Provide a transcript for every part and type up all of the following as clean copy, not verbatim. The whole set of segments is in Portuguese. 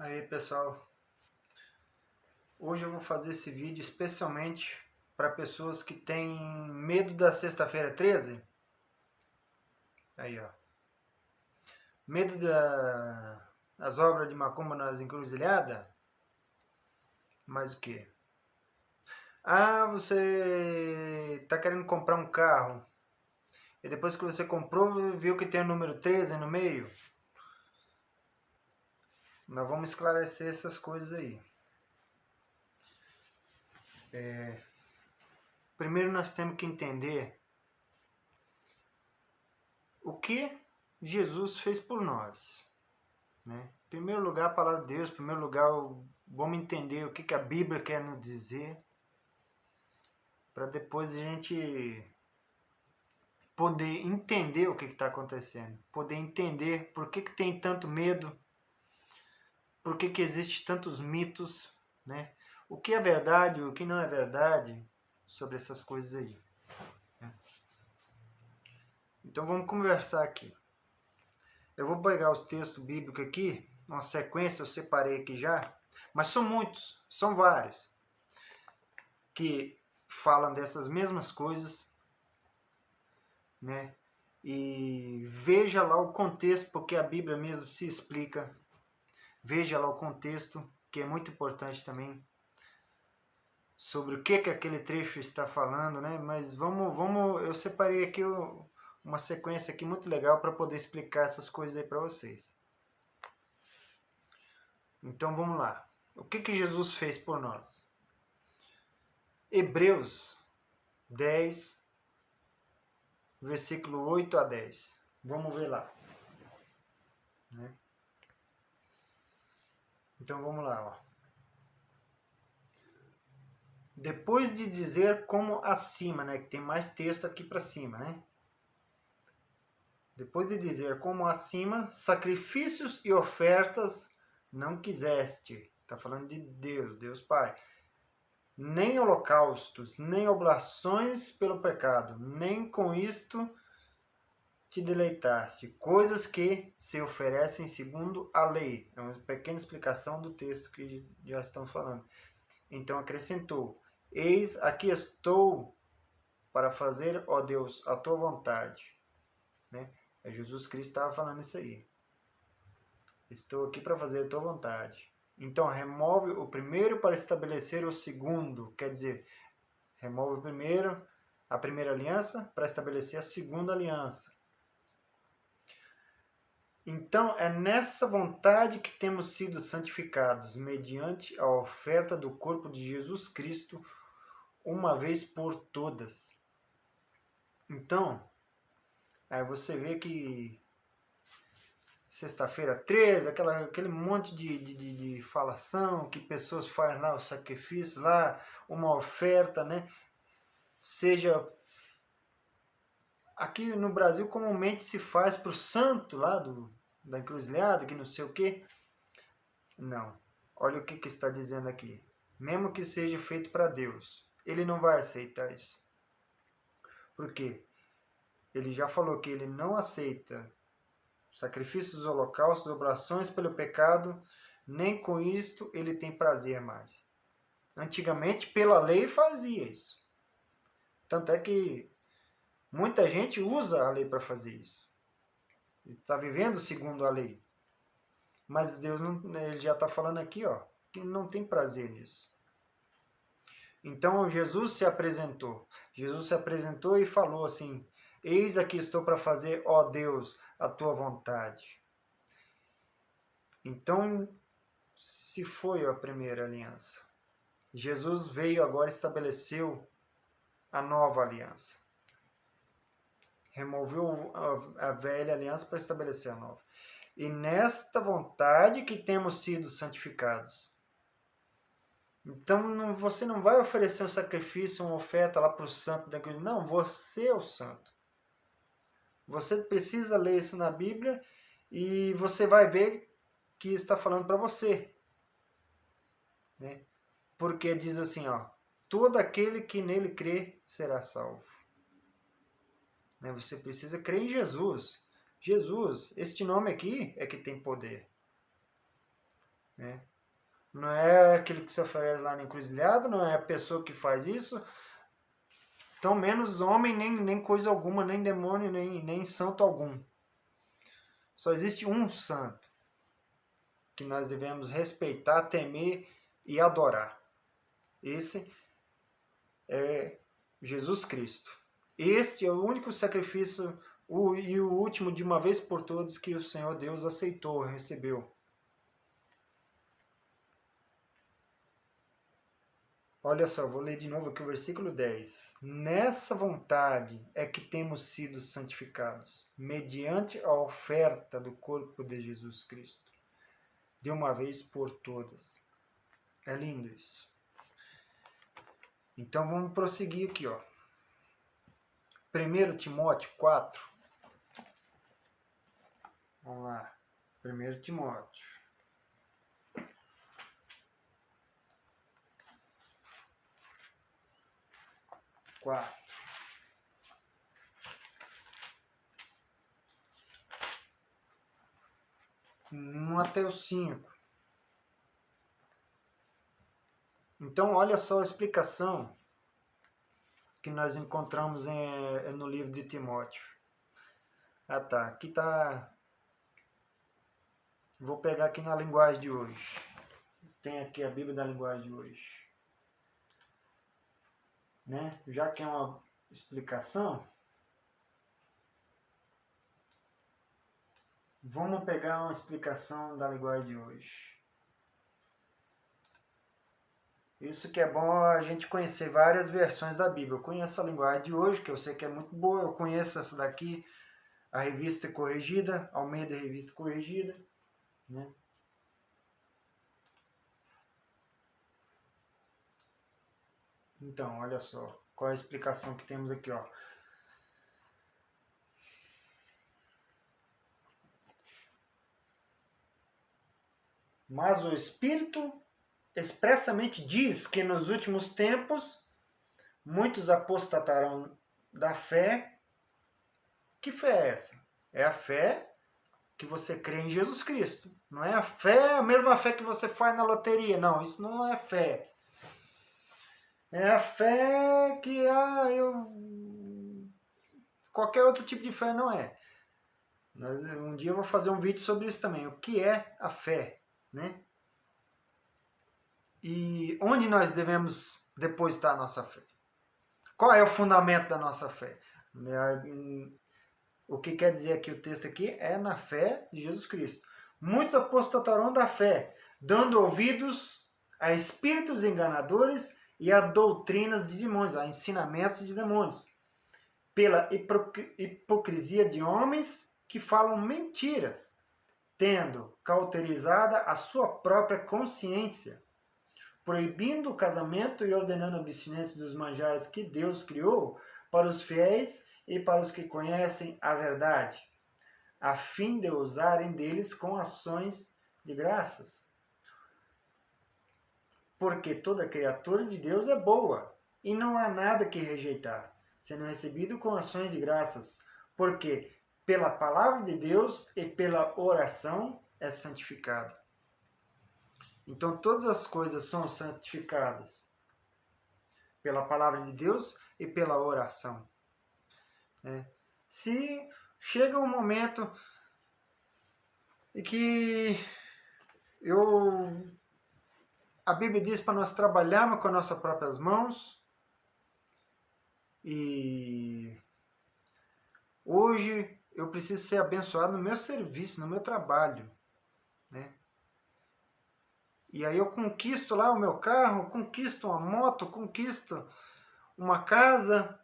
Aí pessoal, hoje eu vou fazer esse vídeo especialmente para pessoas que têm medo da sexta-feira 13. Aí ó, medo das obras de macumba nas encruzilhadas. Mas o que? Ah, você tá querendo comprar um carro e depois que você comprou viu que tem o número 13 no meio. Nós vamos esclarecer essas coisas aí. Primeiro nós temos que entender o que Jesus fez por nós, né? Em primeiro lugar, a palavra de Deus. Em primeiro lugar, vamos entender o que a Bíblia quer nos dizer, para depois a gente poder entender o que está acontecendo, poder entender por que tem tanto medo, por que existe tantos mitos, né? O que é verdade, o que não é verdade sobre essas coisas aí. Então vamos conversar aqui. Eu vou pegar os textos bíblicos aqui, uma sequência eu separei aqui já, mas são muitos, são vários, que falam dessas mesmas coisas, né? E veja lá o contexto, porque a Bíblia mesmo se explica. Veja lá o contexto, que é muito importante também, sobre o que aquele trecho está falando, né? Mas eu separei aqui uma sequência aqui muito legal para poder explicar essas coisas aí para vocês. Então vamos lá. O que Jesus fez por nós? Hebreus 10, versículo 8 a 10. Vamos ver lá. Né? Então vamos lá. Ó. Depois de dizer como acima, né? Que tem mais texto aqui para cima, né? Depois de dizer como acima, sacrifícios e ofertas não quiseste. Está falando de Deus, Deus Pai. Nem holocaustos, nem oblações pelo pecado, nem com isto te deleitaste. Coisas que se oferecem segundo a lei. É uma pequena explicação do texto que já estamos falando. Então acrescentou: Eis aqui estou para fazer, ó Deus, a tua vontade. Né? É Jesus Cristo estava falando isso aí. Estou aqui para fazer a tua vontade. Então remove o primeiro para estabelecer o segundo. Quer dizer, remove o primeiro, a primeira aliança, para estabelecer a segunda aliança. Então é nessa vontade que temos sido santificados, mediante a oferta do corpo de Jesus Cristo, uma vez por todas. Então, aí você vê que sexta-feira 13, aquele monte de falação que pessoas fazem lá, o sacrifício lá, uma oferta, né? Seja aqui no Brasil comumente se faz para o santo lá da encruzilhada, que não sei o que. Não. Olha o que está dizendo aqui. Mesmo que seja feito para Deus, ele não vai aceitar isso. Por quê? Ele já falou que ele não aceita sacrifícios, holocaustos, oblações pelo pecado, nem com isto ele tem prazer mais. Antigamente, pela lei, fazia isso. Tanto é que muita gente usa a lei para fazer isso. Está vivendo segundo a lei. Mas Deus não, ele já está falando aqui, ó, que não tem prazer nisso. Então Jesus se apresentou. Jesus se apresentou e falou assim: Eis aqui estou para fazer, ó Deus, a tua vontade. Então se foi a primeira aliança. Jesus veio agora e estabeleceu a nova aliança. Removeu a velha aliança para estabelecer a nova. E nesta vontade que temos sido santificados. Então você não vai oferecer um sacrifício, uma oferta lá para o santo da igreja. Não, você é o santo. Você precisa ler isso na Bíblia e você vai ver que está falando para você. Né? Porque diz assim, ó, todo aquele que nele crê será salvo. Né? Você precisa crer em Jesus. Jesus, este nome aqui é que tem poder. né? Não é aquele que se oferece lá na encruzilhada, não é a pessoa que faz isso, tão menos homem, nem coisa alguma, nem demônio, nem santo algum. Só existe um santo que nós devemos respeitar, temer e adorar. Esse é Jesus Cristo. Este é o único sacrifício e o último de uma vez por todas que o Senhor Deus aceitou, recebeu. Olha só, vou ler de novo aqui o versículo 10. Nessa vontade é que temos sido santificados, mediante a oferta do corpo de Jesus Cristo, de uma vez por todas. É lindo isso. Então vamos prosseguir aqui, ó. 1 Timóteo 4. Vamos lá. 1 Timóteo. Até o 5. Então, olha só a explicação que nós encontramos no livro de Timóteo. Ah, tá. Aqui tá. Vou pegar aqui na linguagem de hoje. Tem aqui a Bíblia da linguagem de hoje. Né? Já que é uma explicação, vamos pegar uma explicação da linguagem de hoje. Isso que é bom a gente conhecer várias versões da Bíblia. Eu conheço a linguagem de hoje, que eu sei que é muito boa. Eu conheço essa daqui, a Revista Corrigida, Almeida Revista Corrigida, né? Então, olha só, qual é a explicação que temos aqui, ó. Mas o Espírito expressamente diz que nos últimos tempos muitos apostatarão da fé. Que fé é essa? É a fé que você crê em Jesus Cristo. Não é a fé, a mesma fé que você faz na loteria. Não, isso não é fé. É a fé que qualquer outro tipo de fé não é. Um dia eu vou fazer um vídeo sobre isso também. O que é a fé, né? E onde nós devemos depositar a nossa fé? Qual é o fundamento da nossa fé? O que quer dizer aqui o texto aqui é na fé de Jesus Cristo. Muitos apostatarão da fé, dando ouvidos a espíritos enganadores e a doutrinas de demônios, a ensinamentos de demônios, pela hipocrisia de homens que falam mentiras, tendo cauterizada a sua própria consciência, proibindo o casamento e ordenando a abstinência dos manjares que Deus criou para os fiéis e para os que conhecem a verdade, a fim de usarem deles com ações de graças. Porque toda criatura de Deus é boa, e não há nada que rejeitar, sendo recebido com ações de graças, porque pela palavra de Deus e pela oração é santificado. Então todas as coisas são santificadas pela palavra de Deus e pela oração. Se chega um momento em que a Bíblia diz para nós trabalharmos com as nossas próprias mãos, e hoje eu preciso ser abençoado no meu serviço, no meu trabalho, né? E aí eu conquisto lá o meu carro, conquisto uma moto, conquisto uma casa.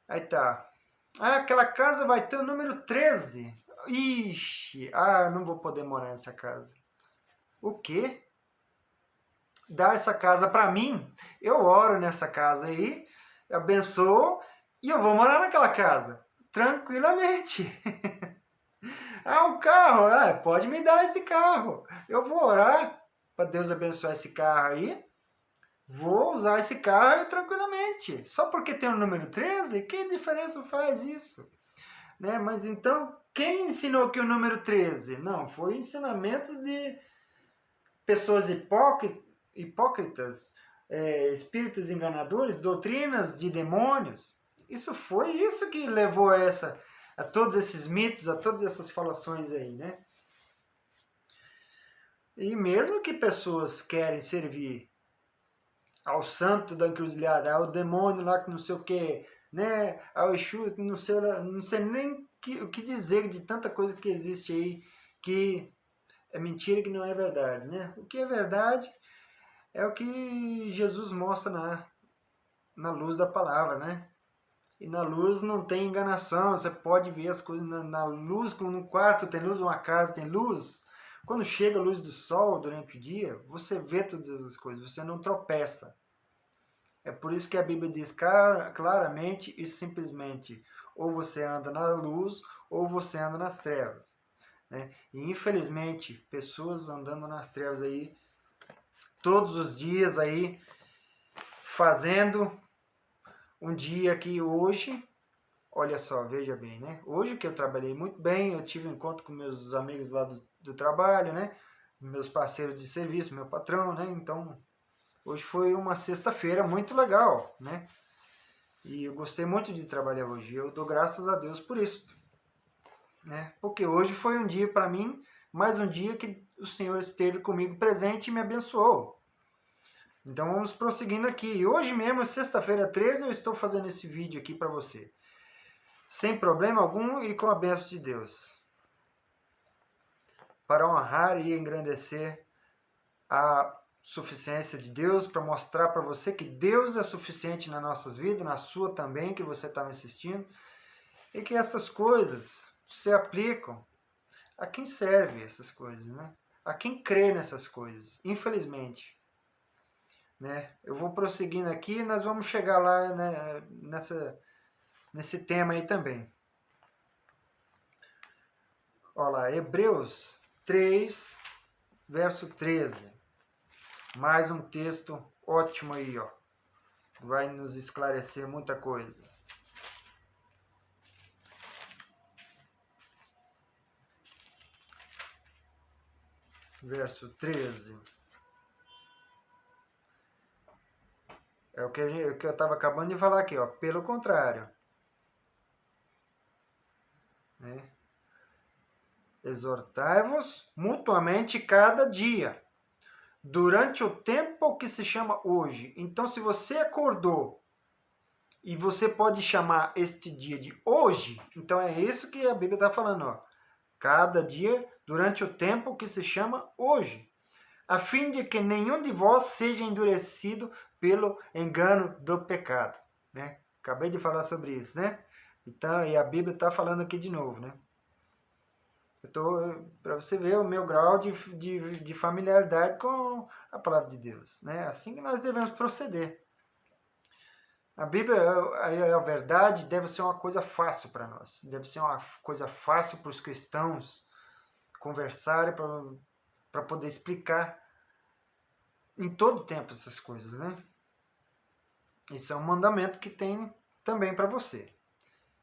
Aí tá. Ah, aquela casa vai ter o número 13. Ixi, não vou poder morar nessa casa. O quê? Dá essa casa para mim? Eu oro nessa casa aí, abençoo e eu vou morar naquela casa. Tranquilamente. O carro, pode me dar esse carro. Eu vou orar para Deus abençoar esse carro aí. Vou usar esse carro tranquilamente. Só porque tem o número 13, que diferença faz isso? Né? Mas então, quem ensinou que o número 13? Não, foi ensinamentos pessoas hipócritas, espíritos enganadores, doutrinas de demônios. Foi isso que levou a todos esses mitos, a todas essas falações aí, né? E mesmo que pessoas querem servir ao santo da encruzilhada, ao demônio lá que não sei o que, né? Ao Exu, não sei nem o que dizer de tanta coisa que existe aí que é mentira, que não é verdade, né? O que é verdade é o que Jesus mostra na luz da palavra, né? E na luz não tem enganação, você pode ver as coisas na luz, como no quarto tem luz, uma casa tem luz. Quando chega a luz do sol durante o dia, você vê todas essas coisas, você não tropeça. É por isso que a Bíblia diz claramente e simplesmente, ou você anda na luz, ou você anda nas trevas. Né? E infelizmente, pessoas andando nas trevas aí, todos os dias aí, fazendo um dia que hoje, olha só, veja bem, né? Hoje que eu trabalhei muito bem, eu tive um encontro com meus amigos lá do trabalho, né? Meus parceiros de serviço, meu patrão, né? Então, hoje foi uma sexta-feira muito legal, né? E eu gostei muito de trabalhar hoje. Eu dou graças a Deus por isso, né? Porque hoje foi um dia para mim, mais um dia que o Senhor esteve comigo presente e me abençoou. Então vamos prosseguindo aqui. Hoje mesmo, sexta-feira 13, eu estou fazendo esse vídeo aqui para você. Sem problema algum e com a bênção de Deus. Para honrar e engrandecer a suficiência de Deus, para mostrar para você que Deus é suficiente nas nossas vidas, na sua também, que você está me assistindo, e que essas coisas se aplicam a quem serve essas coisas, né? A quem crê nessas coisas, infelizmente. Né? Eu vou prosseguindo aqui e nós vamos chegar lá, né, nesse tema aí também. Olha lá, Hebreus 3, verso 13. Mais um texto ótimo aí, ó. Vai nos esclarecer muita coisa. Verso 13. É o que eu estava acabando de falar aqui, ó. Pelo contrário. Né? Exortai-vos mutuamente cada dia, durante o tempo que se chama hoje. Então, se você acordou e você pode chamar este dia de hoje, então é isso que a Bíblia está falando, ó. Cada dia, durante o tempo que se chama hoje, a fim de que nenhum de vós seja endurecido pelo engano do pecado. Né? Acabei de falar sobre isso, né? Então, e a Bíblia está falando aqui de novo, né? Para você ver o meu grau de familiaridade com a palavra de Deus. Né? Assim que nós devemos proceder. A Bíblia, a verdade, deve ser uma coisa fácil para nós. Deve ser uma coisa fácil para os cristãos conversarem, para poder explicar em todo tempo essas coisas. Né? Isso é um mandamento que tem também para você,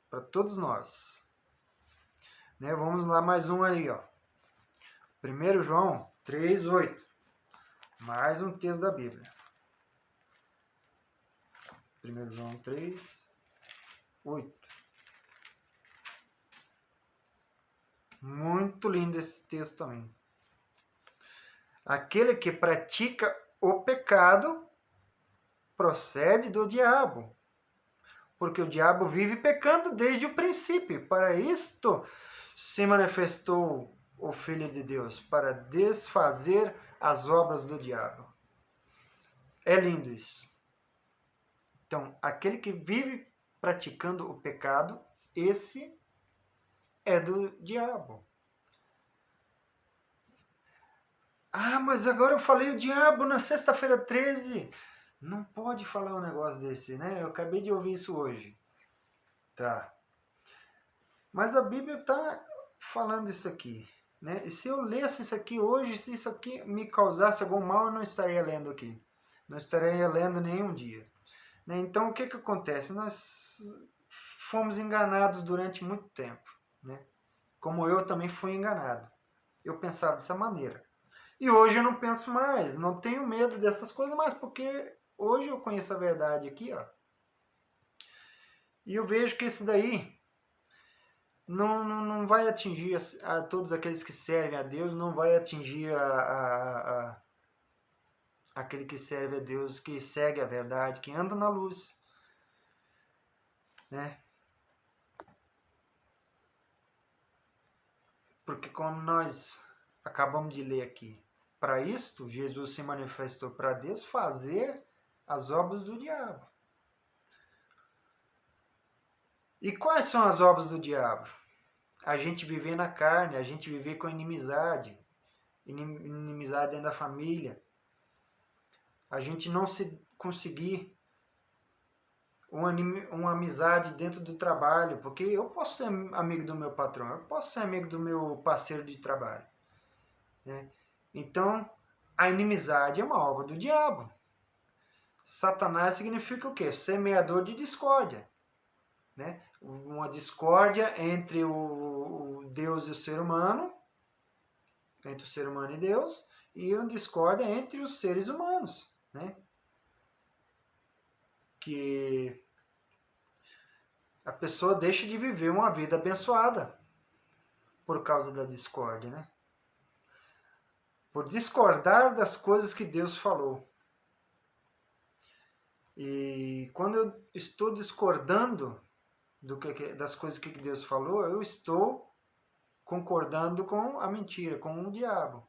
para todos nós. Né? Vamos lá, mais um aí, ó. 1 João 3:8. Mais um texto da Bíblia. 1 João 3:8. Muito lindo esse texto também. Aquele que pratica o pecado procede do diabo, porque o diabo vive pecando desde o princípio. Para isto se manifestou o Filho de Deus, para desfazer as obras do diabo. É lindo isso. Então, aquele que vive praticando o pecado, esse é do diabo. Ah, mas agora eu falei o diabo na sexta-feira 13. Não pode falar um negócio desse, né? Eu acabei de ouvir isso hoje. Tá. Mas a Bíblia está falando isso aqui. Né? E se eu lesse isso aqui hoje, se isso aqui me causasse algum mal, eu não estaria lendo aqui. Não estaria lendo nenhum dia. Né? Então, o que acontece? Nós fomos enganados durante muito tempo. Né? Como eu também fui enganado. Eu pensava dessa maneira. E hoje eu não penso mais, não tenho medo dessas coisas mais, porque hoje eu conheço a verdade aqui, ó. E eu vejo que isso daí não vai atingir a todos aqueles que servem a Deus, não vai atingir aquele que serve a Deus, que segue a verdade, que anda na luz, né? Porque como nós acabamos de ler aqui, para isto Jesus se manifestou para desfazer as obras do diabo. E quais são as obras do diabo? A gente viver na carne, a gente viver com inimizade, inimizade dentro da família, a gente não se conseguir uma amizade dentro do trabalho, porque eu posso ser amigo do meu patrão, eu posso ser amigo do meu parceiro de trabalho, né? Então, a inimizade é uma obra do diabo. Satanás significa o quê? Semeador de discórdia, né? Uma discórdia entre o Deus e o ser humano, entre o ser humano e Deus, e uma discórdia entre os seres humanos, né? Que a pessoa deixa de viver uma vida abençoada por causa da discórdia, né? Por discordar das coisas que Deus falou. E quando eu estou discordando das coisas que Deus falou, eu estou concordando com a mentira, com o diabo.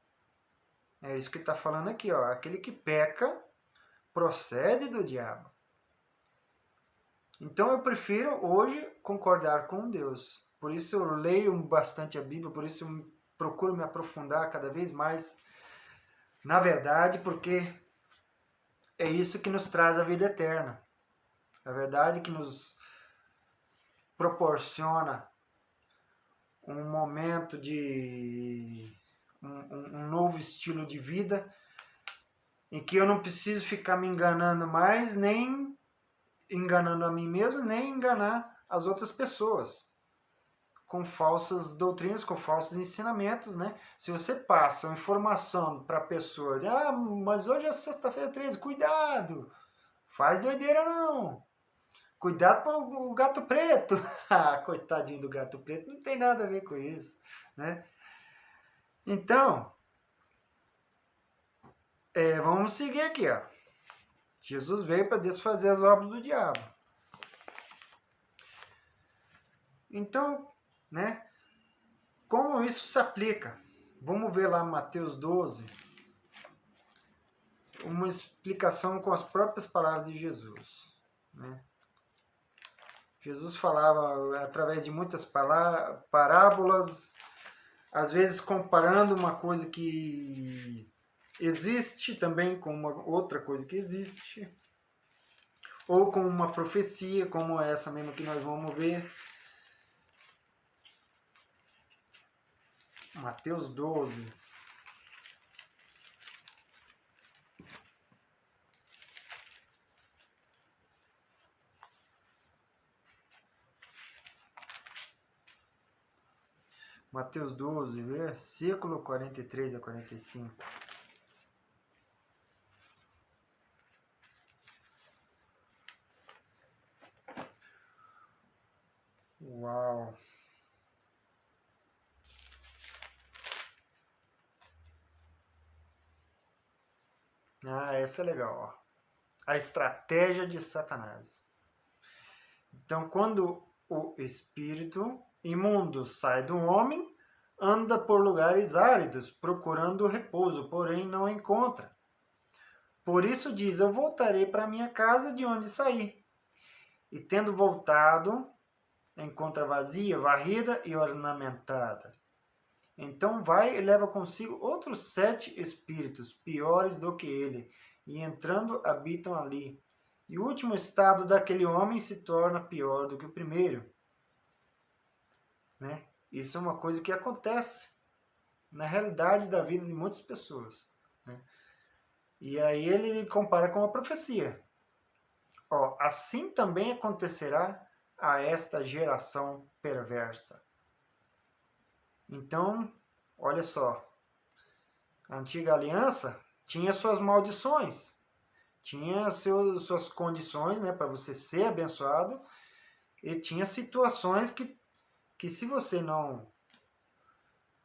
É isso que está falando aqui, ó. Aquele que peca procede do diabo. Então eu prefiro hoje concordar com Deus. Por isso eu leio bastante a Bíblia, por isso eu procuro me aprofundar cada vez mais na verdade, porque é isso que nos traz a vida eterna. A verdade que nos proporciona um momento de um novo estilo de vida em que eu não preciso ficar me enganando mais, nem enganando a mim mesmo, nem enganar as outras pessoas com falsas doutrinas, com falsos ensinamentos, né? Se você passa uma informação para a pessoa, mas hoje é sexta-feira 13, cuidado, faz doideira não, cuidado com o gato preto. Coitadinho do gato preto, não tem nada a ver com isso, né? Então, vamos seguir aqui, ó. Jesus veio para desfazer as obras do diabo. Então, né? Como isso se aplica? Vamos ver lá Mateus 12, uma explicação com as próprias palavras de Jesus, né? Jesus falava através de muitas parábolas, às vezes comparando uma coisa que existe também com uma outra coisa que existe, ou com uma profecia, como essa mesmo que nós vamos ver. Mateus 12. Mateus 12, versículo 43 a 45. Uau! Essa é legal, ó. A estratégia de Satanás. Então, quando o espírito imundo sai do homem, anda por lugares áridos, procurando repouso, porém não encontra. Por isso diz, eu voltarei para minha casa de onde saí. E tendo voltado, encontra vazia, varrida e ornamentada. Então vai e leva consigo outros 7 espíritos, piores do que ele, e entrando habitam ali. E o último estado daquele homem se torna pior do que o primeiro. Né? Isso é uma coisa que acontece na realidade da vida de muitas pessoas. Né? E aí ele compara com a profecia. Ó, assim também acontecerá a esta geração perversa. Então, olha só, A antiga aliança tinha suas maldições, tinha suas condições, né, para você ser abençoado, e tinha situações que se você não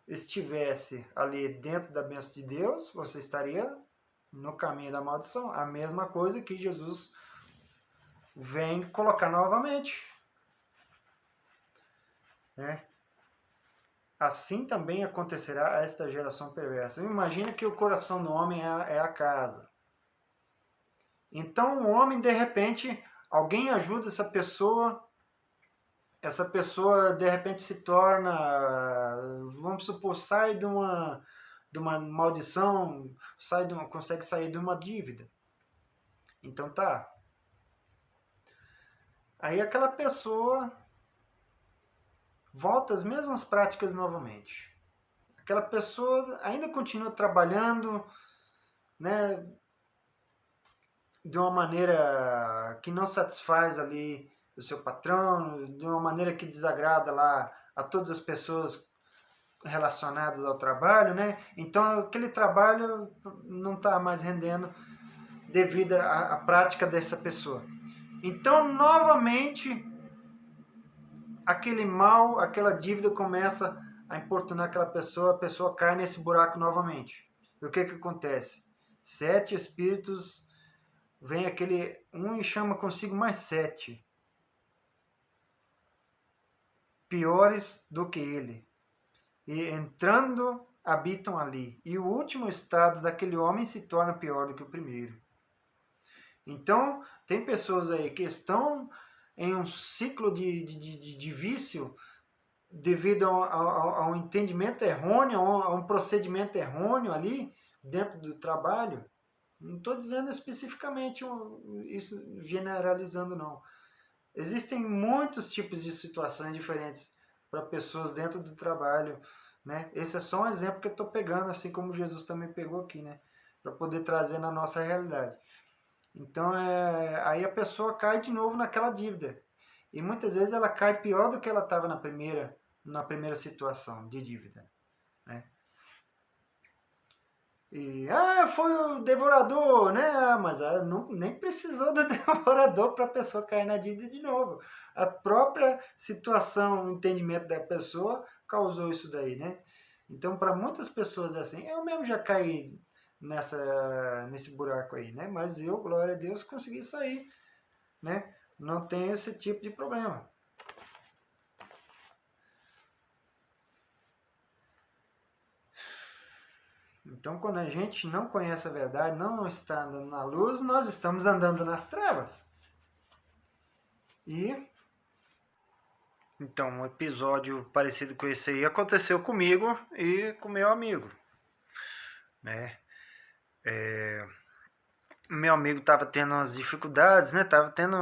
estivesse ali dentro da bênção de Deus, você estaria no caminho da maldição. A mesma coisa que Jesus vem colocar novamente, né? Assim também acontecerá a esta geração perversa. Imagina que o coração do homem é a casa. Então o homem, de repente, alguém ajuda essa pessoa de repente se torna, vamos supor, sai de uma maldição, consegue sair de uma dívida. Então tá. Aí aquela pessoa volta às mesmas práticas novamente. Aquela pessoa ainda continua trabalhando, né, de uma maneira que não satisfaz ali o seu patrão, de uma maneira que desagrada lá a todas as pessoas relacionadas ao trabalho, né? Então aquele trabalho não está mais rendendo devido à prática dessa pessoa. Então novamente aquele mal, aquela dívida começa a importunar aquela pessoa, a pessoa cai nesse buraco novamente. E o que acontece? 7 espíritos, vem aquele um e chama consigo mais 7 piores do que ele, e entrando habitam ali, e o último estado daquele homem se torna pior do que o primeiro. Então tem pessoas aí que estão em um ciclo de vício devido a um entendimento errôneo, a um procedimento errôneo ali dentro do trabalho. Não estou dizendo especificamente isso, generalizando não. Existem muitos tipos de situações diferentes para pessoas dentro do trabalho, né? Esse é só um exemplo que eu estou pegando, assim como Jesus também pegou aqui, né? Para poder trazer na nossa realidade. Então, aí a pessoa cai de novo naquela dívida. E muitas vezes ela cai pior do que ela estava na primeira situação de dívida, né? E, foi o devorador, né? Mas não, nem precisou do devorador para a pessoa cair na dívida de novo. A própria situação, o entendimento da pessoa causou isso daí, né? Então, para muitas pessoas é assim. Eu mesmo já caí nesse buraco aí, né? Mas eu, glória a Deus, consegui sair, né? Não tenho esse tipo de problema. Então, quando a gente não conhece a verdade, não está andando na luz, nós estamos andando nas trevas. E então, um episódio parecido com esse aí aconteceu comigo e com meu amigo, né? Meu amigo estava tendo umas dificuldades, né? Tava tendo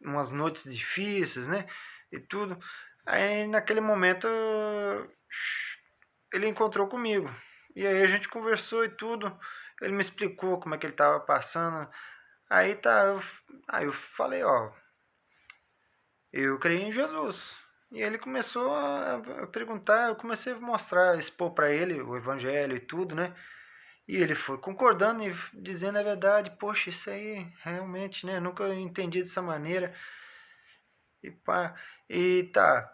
umas noites difíceis, né? E tudo. Aí, naquele momento, ele encontrou comigo. E aí a gente conversou e tudo. Ele me explicou como é que ele estava passando. Aí aí eu falei, ó, eu creio em Jesus. E ele começou a perguntar, eu comecei a mostrar, expor para ele o evangelho e tudo, né? E ele foi concordando e dizendo a verdade. Poxa, isso aí realmente, né? Nunca entendi dessa maneira. E pá, e tá.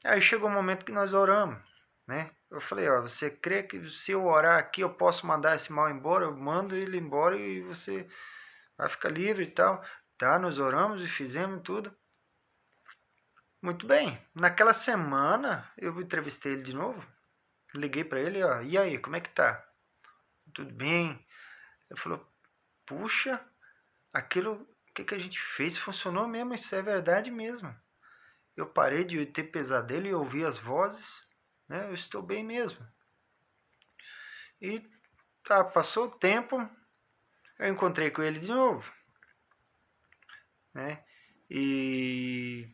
Aí chegou o momento que nós oramos, né? Eu falei, ó, você crê que se eu orar aqui eu posso mandar esse mal embora? Eu mando ele embora e você vai ficar livre e tal. Tá, nós oramos e fizemos tudo. Muito bem. Naquela semana eu entrevistei ele de novo. Liguei para ele, ó, e aí, como é que tá? Tudo bem? Ele falou, puxa, aquilo que a gente fez funcionou mesmo, isso é verdade mesmo. Eu parei de ter pesadelo e ouvir as vozes, né? Eu estou bem mesmo. E tá, passou o tempo, eu encontrei com ele de novo, né? E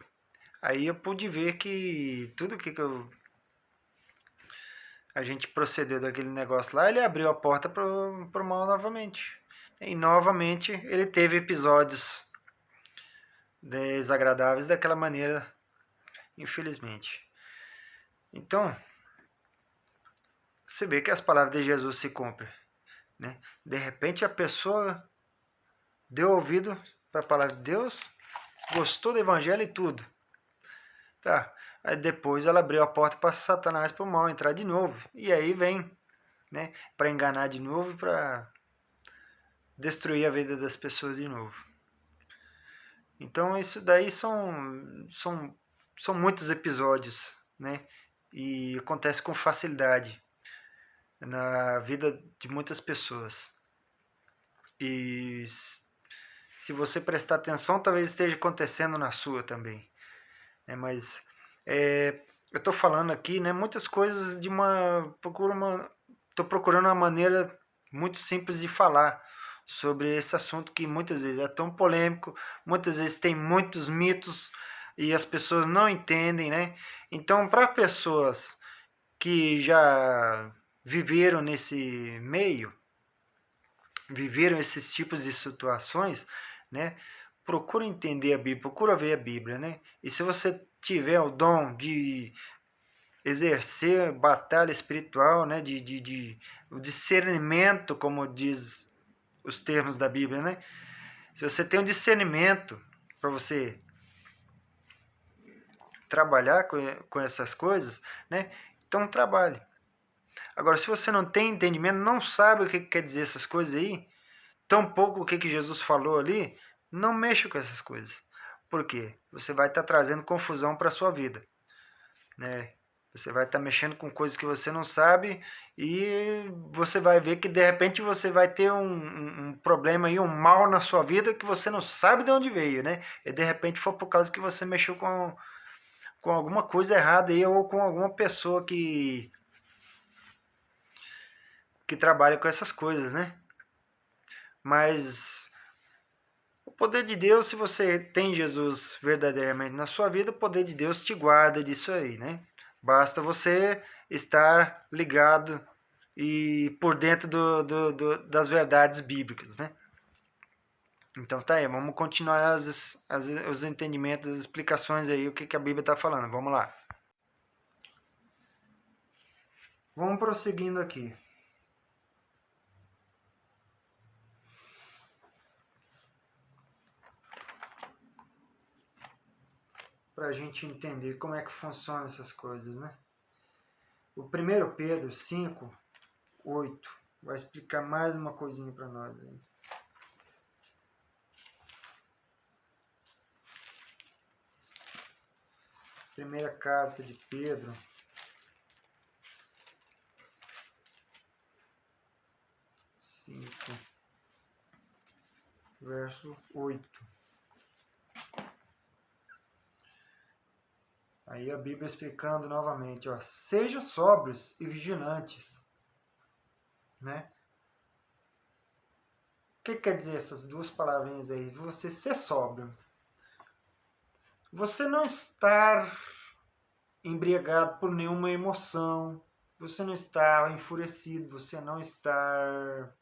aí eu pude ver que tudo que a gente procedeu daquele negócio lá, ele abriu a porta pro mal novamente. E novamente ele teve episódios desagradáveis daquela maneira, infelizmente. Então, você vê que as palavras de Jesus se cumprem, né? De repente a pessoa deu ouvido para a palavra de Deus, gostou do evangelho e tudo. Tá. Aí depois ela abriu a porta para Satanás, para o mal entrar de novo. E aí vem, né, para enganar de novo, para destruir a vida das pessoas de novo. Então isso daí são muitos episódios, né? E acontece com facilidade na vida de muitas pessoas. E se você prestar atenção, talvez esteja acontecendo na sua também. Mas eu estou falando aqui, né, muitas coisas de estou procurando uma maneira muito simples de falar sobre esse assunto que muitas vezes é tão polêmico, muitas vezes tem muitos mitos e as pessoas não entendem, né? Então, para pessoas que já viveram nesse meio, viveram esses tipos de situações, né? Procura entender a Bíblia, procura ver a Bíblia, né? E se você tiver o dom de exercer batalha espiritual, né? O discernimento, como diz os termos da Bíblia, né? Se você tem um discernimento para você trabalhar com essas coisas, né? Então trabalhe. Agora, se você não tem entendimento, não sabe o que quer dizer essas coisas aí, tampouco o que Jesus falou ali, não mexa com essas coisas. Por quê? Você vai estar trazendo confusão para a sua vida, né? Você vai estar mexendo com coisas que você não sabe e você vai ver que de repente você vai ter um problema aí, um mal na sua vida que você não sabe de onde veio, né? E de repente foi por causa que você mexeu com alguma coisa errada aí ou com alguma pessoa que trabalha com essas coisas, né? Mas o poder de Deus, se você tem Jesus verdadeiramente na sua vida, o poder de Deus te guarda disso aí, né? Basta você estar ligado e por dentro das verdades bíblicas, né? Então tá aí, vamos continuar os entendimentos, as explicações aí, o que a Bíblia está falando. Vamos lá. Vamos prosseguindo aqui. Para a gente entender como é que funcionam essas coisas, né? O 1 Pedro 5, 8 vai explicar mais uma coisinha para nós aí. Primeira carta de Pedro, 5, verso 8. Aí a Bíblia explicando novamente, ó, sejam sóbrios e vigilantes, né? O que quer dizer essas duas palavrinhas aí? Você ser sóbrio. Você não estar embriagado por nenhuma emoção, você não estar enfurecido, você não estar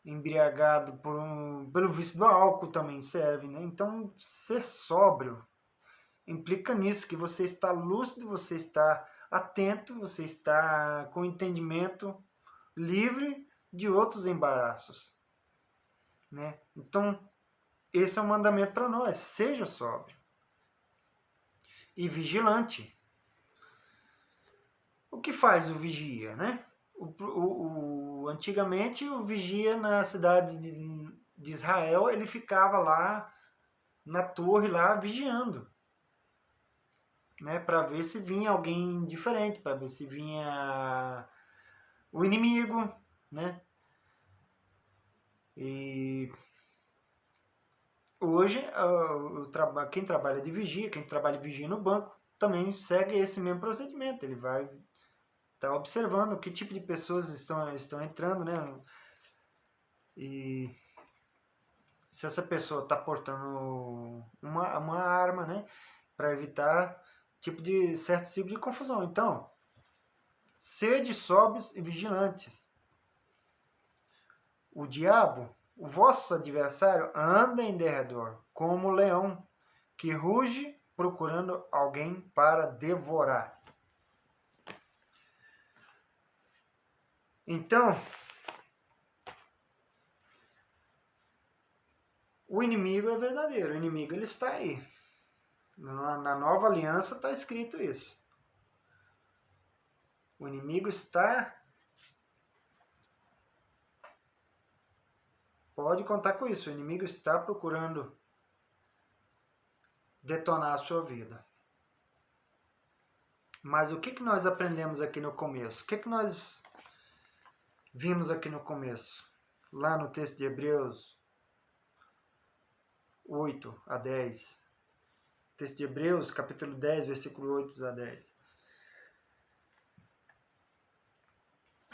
embriagado pelo vício do álcool também serve, né? Então, ser sóbrio implica nisso, que você está lúcido, você está atento, você está com entendimento livre de outros embaraços, né? Então, esse é um mandamento para nós, seja sóbrio e vigilante. O que faz o vigia, né? Antigamente, o vigia na cidade de Israel, ele ficava lá na torre, lá vigiando, né? Para ver se vinha alguém diferente, para ver se vinha o inimigo, né? E hoje, quem trabalha de vigia, quem trabalha de vigia no banco, também segue esse mesmo procedimento. Ele vai estar observando que tipo de pessoas estão entrando, né? E se essa pessoa está portando uma arma, né? Para evitar certo tipo de confusão. Então, sede sóbrios e vigilantes. O diabo, o vosso adversário, anda em derredor, como um leão, que ruge procurando alguém para devorar. Então, o inimigo é verdadeiro, o inimigo ele está aí. Na nova aliança está escrito isso. O inimigo está... Pode contar com isso, o inimigo está procurando detonar a sua vida. Mas o que nós aprendemos aqui no começo? O que nós vimos aqui no começo? Lá no texto de Hebreus 8 a 10. Texto de Hebreus, capítulo 10, versículo 8 a 10.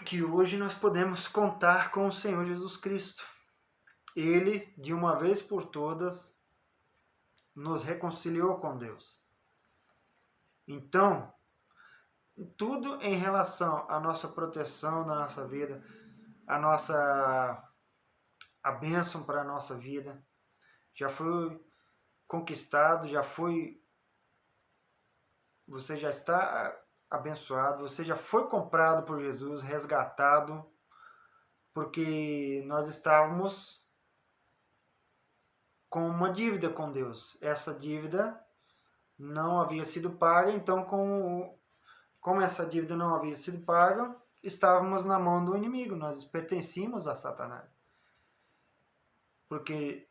Que hoje nós podemos contar com o Senhor Jesus Cristo. Ele, de uma vez por todas, nos reconciliou com Deus. Então, tudo em relação à nossa proteção da nossa vida, a bênção para a nossa vida, já foi conquistado, você já está abençoado, você já foi comprado por Jesus, resgatado, porque nós estávamos com uma dívida com Deus. Essa dívida não havia sido paga, então como essa dívida não havia sido paga, estávamos na mão do inimigo, nós pertencíamos a Satanás. Porque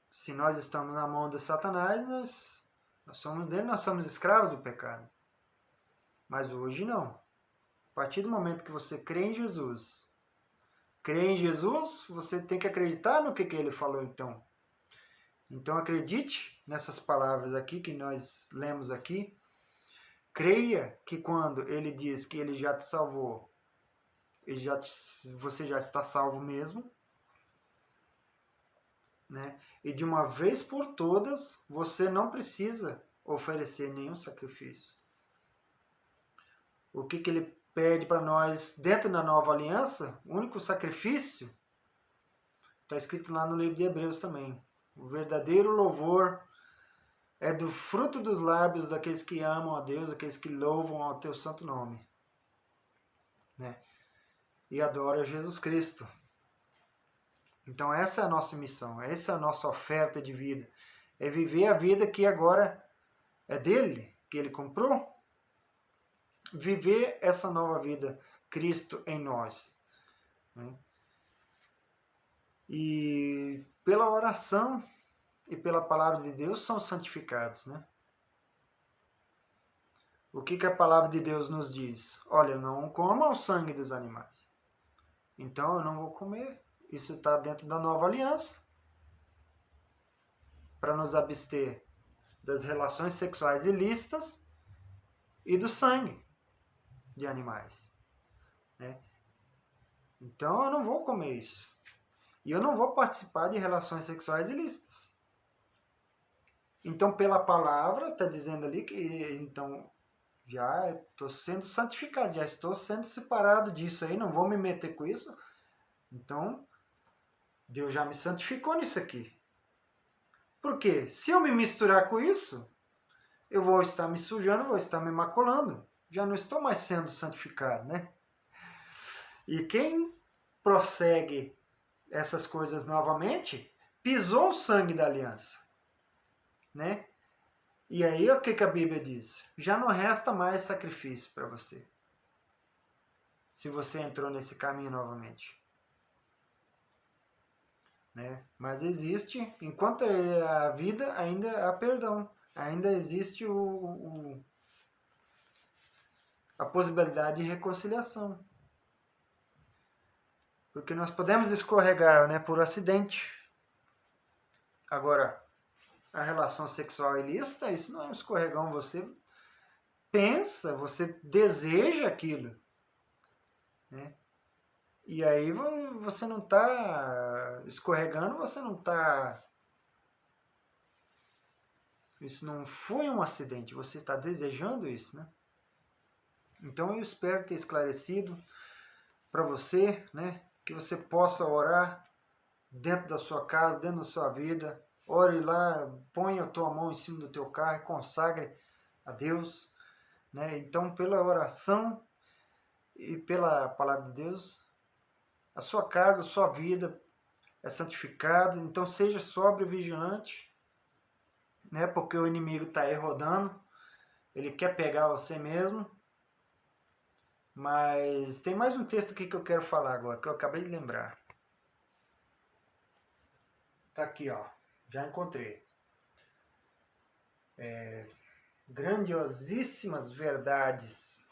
se nós estamos na mão de Satanás, nós somos dele, nós somos escravos do pecado. Mas hoje não. A partir do momento que você crê em Jesus, você tem que acreditar no que ele falou então. Então acredite nessas palavras aqui que nós lemos aqui. Creia que quando ele diz que ele já te salvou, você já está salvo mesmo. Né? E de uma vez por todas, você não precisa oferecer nenhum sacrifício. O que ele pede para nós dentro da nova aliança? O único sacrifício está escrito lá no livro de Hebreus também. O verdadeiro louvor é do fruto dos lábios daqueles que amam a Deus, daqueles que louvam ao teu santo nome, né? E adoram a Jesus Cristo. Então essa é a nossa missão, essa é a nossa oferta de vida. É viver a vida que agora é dele, que ele comprou. Viver essa nova vida, Cristo em nós. Né? E pela oração e pela palavra de Deus são santificados. Né? O que a palavra de Deus nos diz? Olha, não coma o sangue dos animais. Então eu não vou comer. Isso está dentro da nova aliança. Para nos abster das relações sexuais ilícitas e do sangue de animais. Né? Então eu não vou comer isso. E eu não vou participar de relações sexuais ilícitas. Então pela palavra está dizendo ali que então já estou sendo santificado, já estou sendo separado disso aí, não vou me meter com isso. Então Deus já me santificou nisso aqui. Por quê? Se eu me misturar com isso, eu vou estar me sujando, vou estar me maculando. Já não estou mais sendo santificado, né? E quem prossegue essas coisas novamente, pisou o sangue da aliança, né? E aí o que a Bíblia diz? Já não resta mais sacrifício para você. Se você entrou nesse caminho novamente. Né? Mas existe, enquanto é a vida, ainda há perdão. Ainda existe a possibilidade de reconciliação. Porque nós podemos escorregar, né, por acidente. Agora, a relação sexual ilícita, isso não é um escorregão. Você pensa, você deseja aquilo. Né? E aí você não está escorregando, você não está... Isso não foi um acidente, você está desejando isso, né? Então eu espero ter esclarecido para você, né? Que você possa orar dentro da sua casa, dentro da sua vida. Ore lá, ponha a tua mão em cima do teu carro e consagre a Deus. Né? Então pela oração e pela palavra de Deus, a sua casa, a sua vida é santificada. Então seja sóbrio e vigilante, né? Porque o inimigo está aí rodando, ele quer pegar você mesmo. Mas tem mais um texto aqui que eu quero falar agora, que eu acabei de lembrar. Tá aqui, ó. Já encontrei. Grandiosíssimas verdades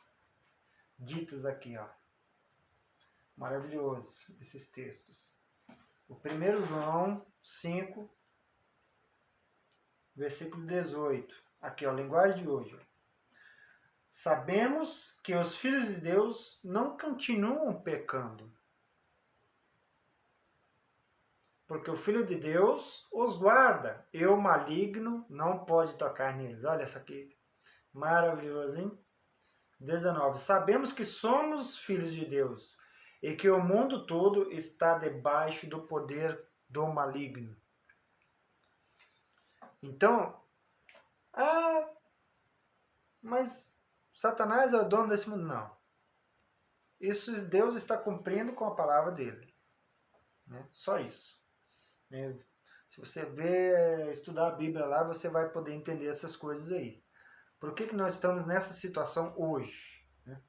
ditas aqui, ó. Maravilhoso esses textos. O 1 João 5, versículo 18. Aqui, ó, linguagem de hoje. Sabemos que os filhos de Deus não continuam pecando, porque o Filho de Deus os guarda, e o maligno não pode tocar neles. Olha isso aqui, maravilhoso, hein? 19. Sabemos que somos filhos de Deus e que o mundo todo está debaixo do poder do maligno. Então, mas Satanás é o dono desse mundo? Não. Isso Deus está cumprindo com a palavra dele. Né? Só isso. Se você estudar a Bíblia lá, você vai poder entender essas coisas aí. Por que nós estamos nessa situação hoje? Né?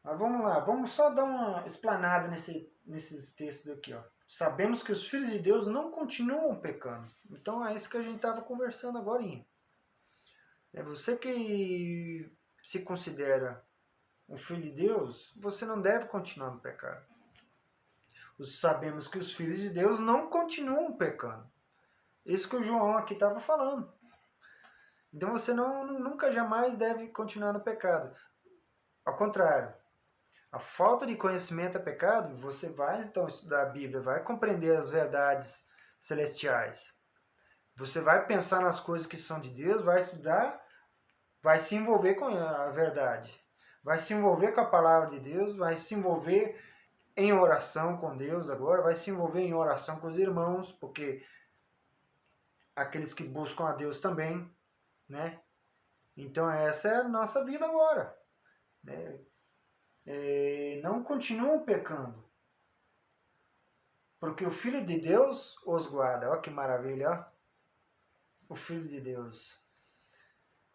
Mas vamos lá, vamos só dar uma explanada nesses textos aqui. Ó. Sabemos que os filhos de Deus não continuam pecando. Então é isso que a gente estava conversando agora. Você que se considera um filho de Deus, você não deve continuar no pecado. Sabemos que os filhos de Deus não continuam pecando. Isso que o João aqui estava falando. Então você nunca jamais deve continuar no pecado. Ao contrário, a falta de conhecimento é pecado. Você vai então estudar a Bíblia, vai compreender as verdades celestiais. Você vai pensar nas coisas que são de Deus, vai estudar, vai se envolver com a verdade. Vai se envolver com a palavra de Deus, vai se envolver em oração com Deus agora, vai se envolver em oração com os irmãos, porque aqueles que buscam a Deus também, né? Então essa é a nossa vida agora, né? Não continuam pecando, porque o Filho de Deus os guarda. Olha que maravilha, ó. O Filho de Deus.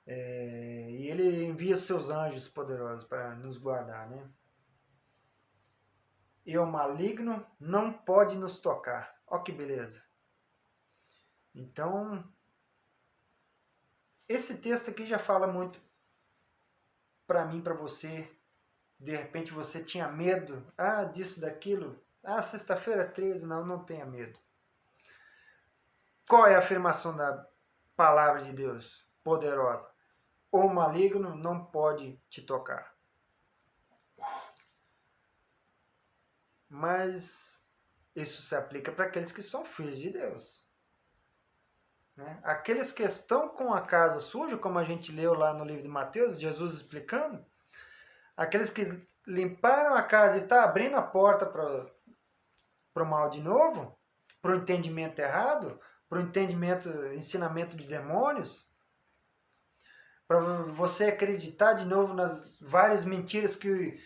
E ele envia seus anjos poderosos para nos guardar, né? E o maligno não pode nos tocar. Olha que beleza. Então, esse texto aqui já fala muito para mim, para você. De repente você tinha medo, disso, daquilo. Sexta-feira 13, não tenha medo. Qual é a afirmação da palavra de Deus poderosa? O maligno não pode te tocar. Mas isso se aplica para aqueles que são filhos de Deus. Né? Aqueles que estão com a casa suja, como a gente leu lá no livro de Mateus, Jesus explicando, aqueles que limparam a casa e estão abrindo a porta para o mal de novo, para o entendimento errado, para o ensinamento de demônios, para você acreditar de novo nas várias mentiras que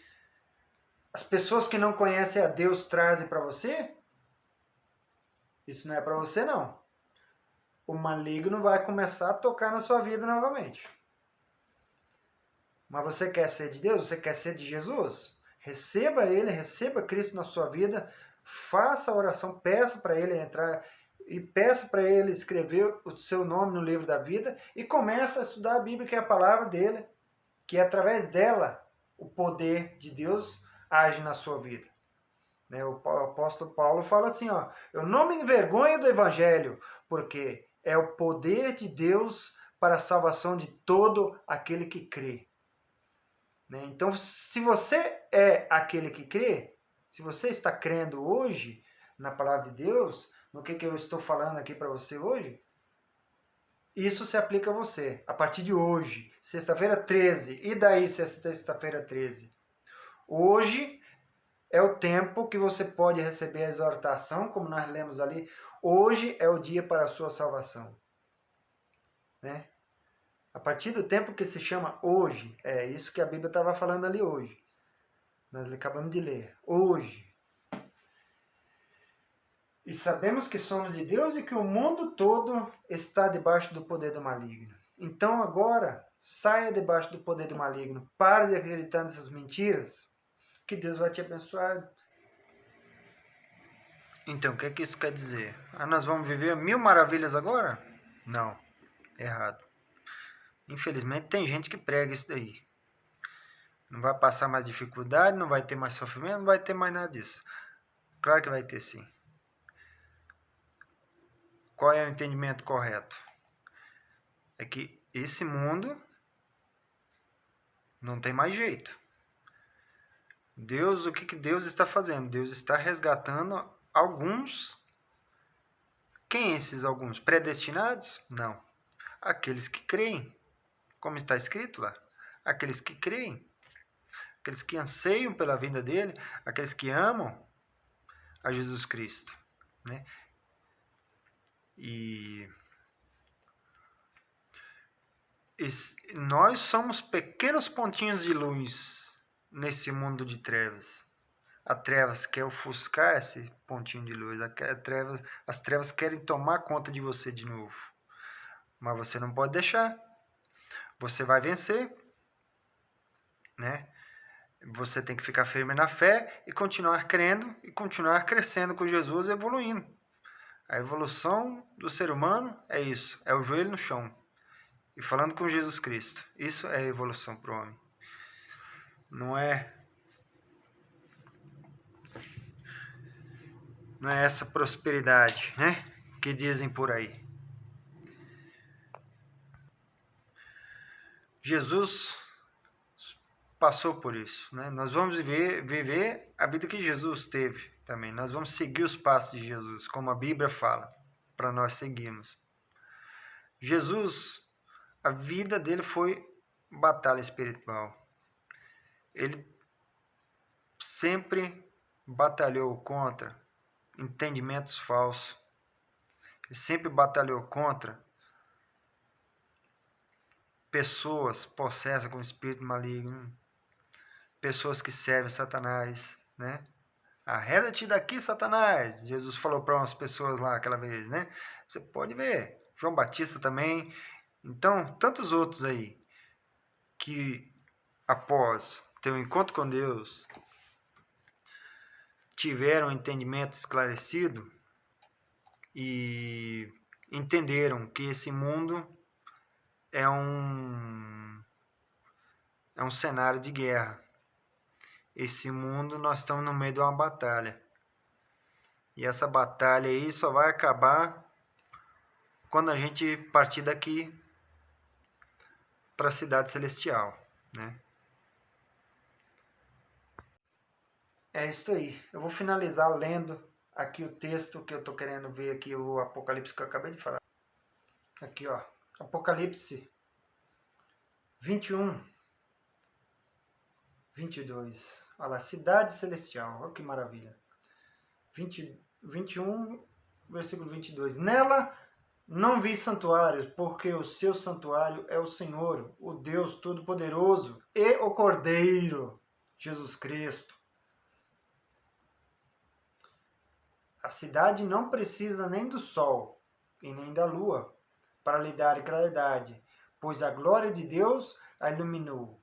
as pessoas que não conhecem a Deus trazem para você, isso não é para você não. O maligno vai começar a tocar na sua vida novamente. Mas você quer ser de Deus? Você quer ser de Jesus? Receba Ele, receba Cristo na sua vida, faça a oração, peça para Ele entrar e peça para Ele escrever o seu nome no livro da vida e comece a estudar a Bíblia, que é a palavra dele, que é através dela o poder de Deus age na sua vida. O apóstolo Paulo fala assim, ó, eu não me envergonho do Evangelho, porque é o poder de Deus para a salvação de todo aquele que crê. Então, se você é aquele que crê, se você está crendo hoje na palavra de Deus, no que eu estou falando aqui para você hoje, isso se aplica a você, a partir de hoje, sexta-feira 13. E daí, sexta-feira 13? Hoje é o tempo que você pode receber a exortação, como nós lemos ali. Hoje é o dia para a sua salvação. Né? A partir do tempo que se chama hoje, é isso que a Bíblia estava falando ali hoje. Nós acabamos de ler. Hoje. E sabemos que somos de Deus e que o mundo todo está debaixo do poder do maligno. Então agora, saia debaixo do poder do maligno. Pare de acreditar nessas mentiras, que Deus vai te abençoar. Então, o que é que isso quer dizer? Nós vamos viver 1000 maravilhas agora? Não, errado. Infelizmente tem gente que prega isso daí. Não vai passar mais dificuldade, não vai ter mais sofrimento, não vai ter mais nada disso. Claro que vai ter sim. Qual é o entendimento correto? É que esse mundo não tem mais jeito. Deus, o que Deus está fazendo? Deus está resgatando alguns. Quem esses alguns? Predestinados? Não. Aqueles que creem. Como está escrito lá. Aqueles que creem. Aqueles que anseiam pela vinda dele. Aqueles que amam a Jesus Cristo. Né? E nós somos pequenos pontinhos de luz nesse mundo de trevas. A trevas quer ofuscar esse pontinho de luz. As trevas querem tomar conta de você de novo. Mas você não pode deixar. Você vai vencer. Né? Você tem que ficar firme na fé e continuar crendo e continuar crescendo com Jesus, evoluindo. A evolução do ser humano é isso. É o joelho no chão. E falando com Jesus Cristo. Isso é a evolução para o homem. Não é essa prosperidade, né, que dizem por aí. Jesus passou por isso, né? Nós vamos viver a vida que Jesus teve também. Nós vamos seguir os passos de Jesus, como a Bíblia fala, para nós seguirmos. Jesus, a vida dele foi batalha espiritual. Ele sempre batalhou contra entendimentos falsos. Ele sempre batalhou contra pessoas possessas com espírito maligno, pessoas que servem Satanás, né? Arreda-te daqui, Satanás. Jesus falou para umas pessoas lá aquela vez, né? Você pode ver, João Batista também. Então, tantos outros aí que após ter um encontro com Deus tiveram um entendimento esclarecido e entenderam que esse mundo é um cenário de guerra. Esse mundo, nós estamos no meio de uma batalha. E essa batalha aí só vai acabar quando a gente partir daqui para a cidade celestial, né? É isso aí. Eu vou finalizar lendo aqui o texto que eu estou querendo ver aqui, o Apocalipse que eu acabei de falar. Aqui, ó. Apocalipse 21, 22. Olha lá, cidade celestial. Olha que maravilha. 21, versículo 22. Nela não vi santuários, porque o seu santuário é o Senhor, o Deus Todo-Poderoso e o Cordeiro, Jesus Cristo. A cidade não precisa nem do sol e nem da lua para lhe dar claridade, pois a glória de Deus a iluminou,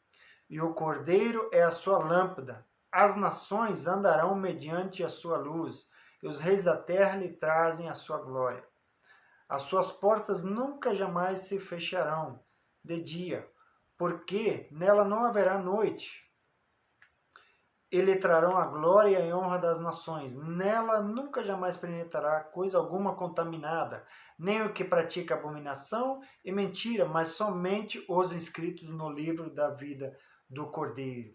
e o Cordeiro é a sua lâmpada. As nações andarão mediante a sua luz, e os reis da terra lhe trazem a sua glória. As suas portas nunca jamais se fecharão de dia, porque nela não haverá noite. E lhe trarão a glória e a honra das nações. Nela nunca jamais penetrará coisa alguma contaminada, nem o que pratica abominação e mentira, mas somente os inscritos no livro da vida do Cordeiro.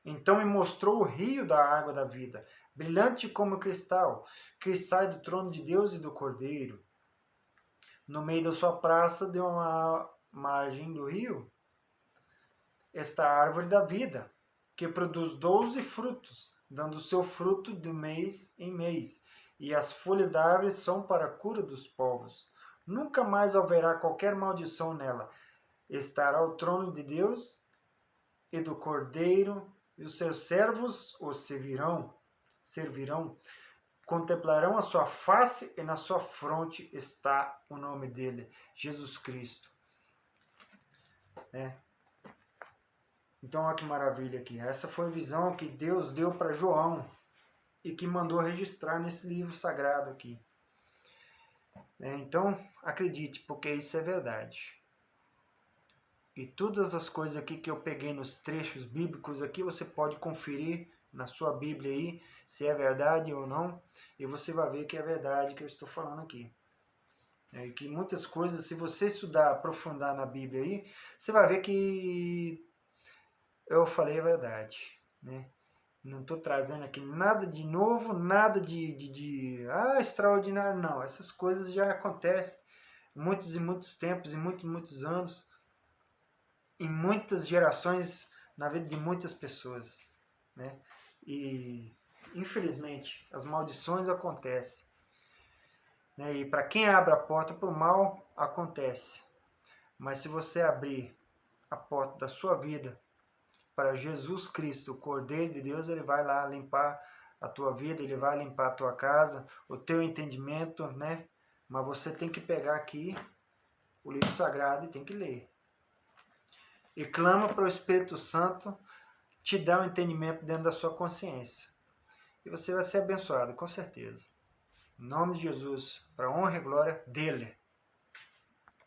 Então me mostrou o rio da água da vida, brilhante como cristal, que sai do trono de Deus e do Cordeiro. No meio da sua praça, de uma margem do rio, está a árvore da vida, que produz 12 frutos, dando seu fruto de mês em mês, e as folhas da árvore são para a cura dos povos. Nunca mais haverá qualquer maldição nela, estará o trono de Deus e do Cordeiro, e os seus servos o servirão, contemplarão a sua face e na sua fronte está o nome dele, Jesus Cristo. Então, olha que maravilha aqui. Essa foi a visão que Deus deu para João e que mandou registrar nesse livro sagrado aqui. Então, acredite, porque isso é verdade. E todas as coisas aqui que eu peguei nos trechos bíblicos aqui, você pode conferir na sua Bíblia aí, se é verdade ou não, e você vai ver que é verdade que eu estou falando aqui. E que muitas coisas, se você estudar, aprofundar na Bíblia aí, você vai ver que eu falei a verdade, né? Não estou trazendo aqui nada de novo, nada de extraordinário, não. Essas coisas já acontecem muitos e muitos tempos, em muitos anos, em muitas gerações, na vida de muitas pessoas, né? E, infelizmente, as maldições acontecem. Né? E para quem abre a porta para o mal, acontece. Mas se você abrir a porta da sua vida para Jesus Cristo, o Cordeiro de Deus, ele vai lá limpar a tua vida, ele vai limpar a tua casa, o teu entendimento, né? Mas você tem que pegar aqui o livro sagrado e tem que ler. E clama para o Espírito Santo te dar um entendimento dentro da sua consciência. E você vai ser abençoado, com certeza. Em nome de Jesus, para a honra e glória dele.